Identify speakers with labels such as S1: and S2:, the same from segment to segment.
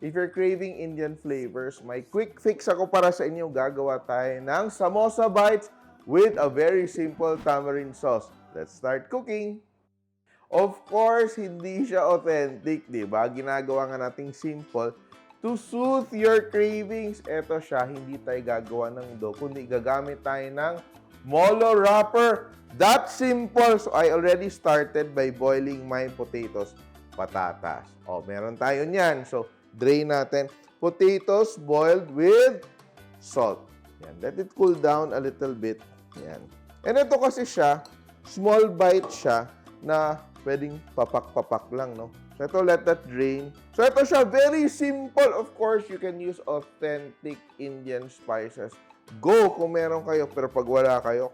S1: If you're craving Indian flavors, may quick fix ako para sa inyo. Gagawa tayo ng samosa bites with a very simple tamarind sauce. Let's start cooking! Of course, hindi siya authentic, di ba? Ginagawa nga nating simple to soothe your cravings. Ito siya, hindi tayo gagawa ng dough, kundi gagamit tayo ng Molo wrapper. That's simple. So, I already started by boiling my potatoes, patatas. O, meron tayo niyan. So, drain natin. Potatoes boiled with salt. Yan. Let it cool down a little bit. Yan. And ito kasi siya, small bite siya na pwedeng papak-papak lang, no? So, ito, let that drain. So, ito siya, very simple. Of course, you can use authentic Indian spices. Go kung meron kayo. Pero pag wala kayo,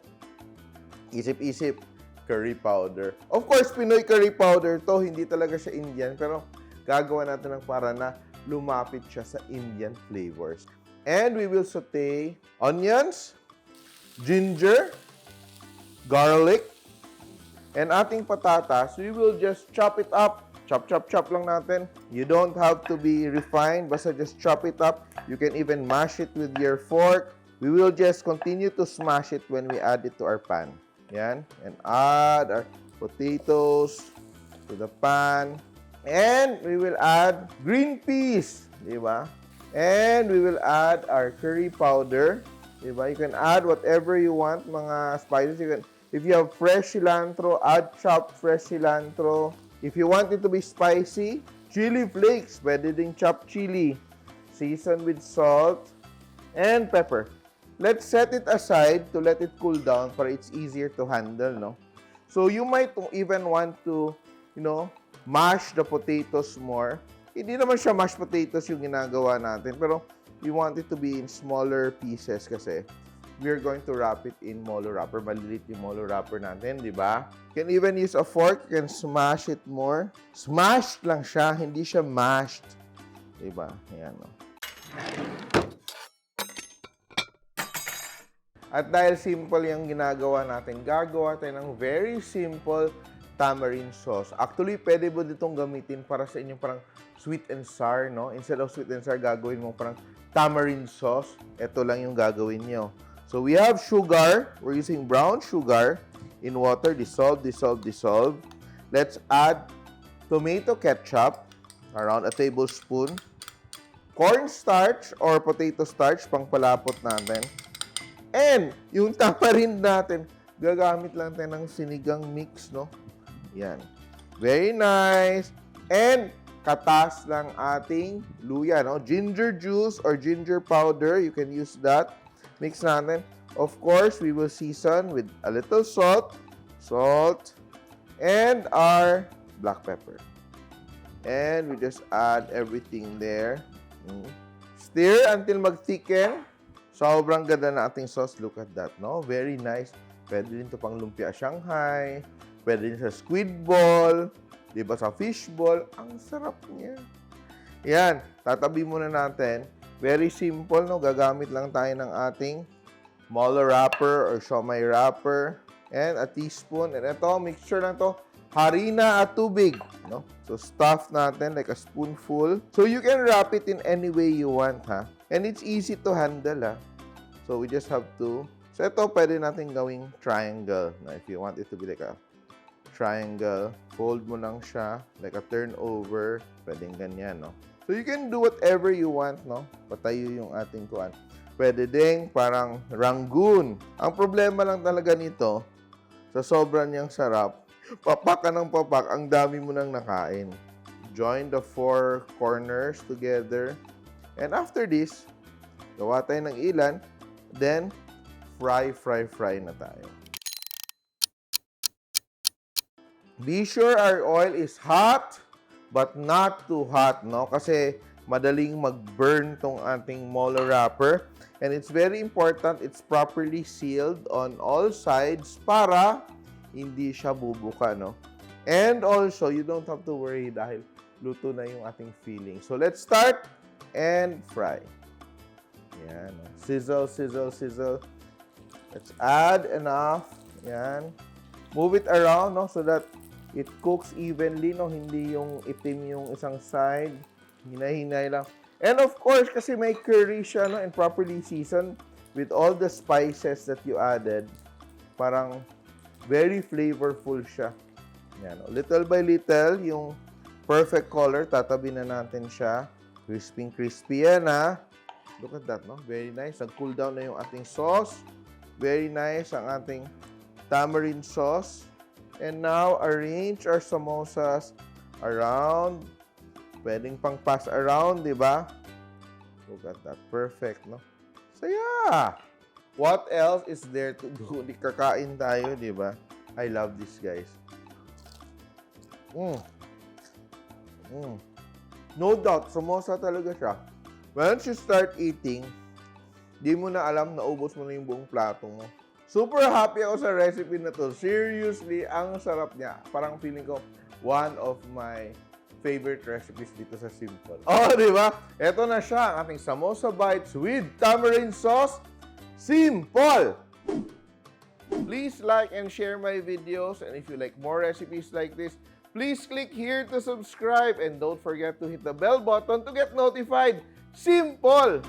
S1: isip-isip, curry powder. Of course, Pinoy curry powder to. Hindi talaga siya Indian. Pero gagawa natin ng para na lumapit siya sa Indian flavors. And we will saute onions, ginger, garlic, and ating patatas, we will just chop it up. Chop, chop, chop lang natin. You don't have to be refined. Basta just chop it up. You can even mash it with your fork. We will just continue to smash it when we add it to our pan. Yan. And add our potatoes to the pan. And we will add green peas. Diba? And we will add our curry powder. Diba? You can add whatever you want, mga spices. You can, if you have fresh cilantro, add chopped fresh cilantro. If you want it to be spicy, chili flakes. Pwede ding chopped chili. Season with salt and pepper. Let's set it aside to let it cool down para it's easier to handle, no? So you might even want to, mash the potatoes more. Hindi naman siya mashed potatoes yung ginagawa natin, pero we want it to be in smaller pieces kasi we're going to wrap it in Molo wrapper. Malilit yung Molo wrapper natin, di ba? You can even use a fork. You can smash it more. Smashed lang siya, hindi siya mashed. Di ba? Ayan, no? At dahil simple yung ginagawa natin, gagawa tayo ng very simple tamarind sauce. Actually, pwede mo ditong gamitin para sa inyong parang sweet and sour, no? Instead of sweet and sour, gagawin mo parang tamarind sauce. Ito lang yung gagawin nyo. So, we have sugar. We're using brown sugar in water. Dissolve, dissolve, dissolve. Let's add tomato ketchup, around a tablespoon. Cornstarch or potato starch, pang palapot natin. And, yung tamarind natin, gagamit lang tayo ng sinigang mix, no? Yan. Very nice. And, katas lang ating luya, no? Ginger juice or ginger powder, you can use that. Mix natin. Of course, we will season with a little salt, and our black pepper. And we just add everything there. Stir until mag-thicken. Sobrang ganda na ating sauce. Look at that, no? Very nice. Pwede din ito pang lumpia Shanghai. Pwede din sa squid ball. Diba sa fish ball. Ang sarap niya. Yan. Tatabi muna natin. Very simple, no? Gagamit lang tayo ng ating Molo wrapper or siomai wrapper. And a teaspoon. And ito, mixture lang to. Harina at tubig, no? So, stuff natin like a spoonful. So, you can wrap it in any way you want, ha? And it's easy to handle, ha? So, we just have to... So, ito, pwede natin gawing triangle. No? If you want it to be like a triangle, fold mo lang siya, like a turnover. Pwedeng ganyan, no? So, you can do whatever you want, no? Patayo yung ating kuan. Pwede ding parang rangoon. Ang problema lang talaga nito, sa sobrang niyang sarap, papak ka ng papak, ang dami mo nang nakain. Join the four corners together. And after this, gawa tayo ng ilan. Then, fry na tayo. Be sure our oil is hot, but not too hot, no? Kasi madaling mag-burn tong ating Molo wrapper. And it's very important, it's properly sealed on all sides para hindi siya bubuka, no? And also, you don't have to worry dahil luto na yung ating filling. So, let's start and fry. Yan. Sizzle, sizzle, sizzle. Let's add enough. Yan. Move it around, no? So that it cooks evenly, no? Hindi yung itim yung isang side. Hinay-hinay lang. And of course, kasi may curry siya, no? And properly seasoned with all the spices that you added. Parang very flavorful siya. Yan, no? Little by little, yung perfect color, tatabi na natin siya. Crispy yan, ha? Look at that, no? Very nice. Nag-cool down na yung ating sauce. Very nice ang ating tamarind sauce. And now, arrange our samosas around. Pwedeng pang pass around, di ba? Look at that. Perfect, no? So, yeah. What else is there to do? Di kakain tayo, di ba? I love this, guys. No doubt, samosa talaga siya. Once you start eating, di mo na alam na ubos mo na yung buong plato mo. Super happy ako sa recipe na to. Seriously, ang sarap niya. Parang feeling ko, one of my favorite recipes dito sa Simpol. Oh, di ba? Ito na siya, ang ating samosa bites with tamarind sauce. Simpol! Please like and share my videos. And if you like more recipes like this, please click here to subscribe. And don't forget to hit the bell button to get notified. Simpol!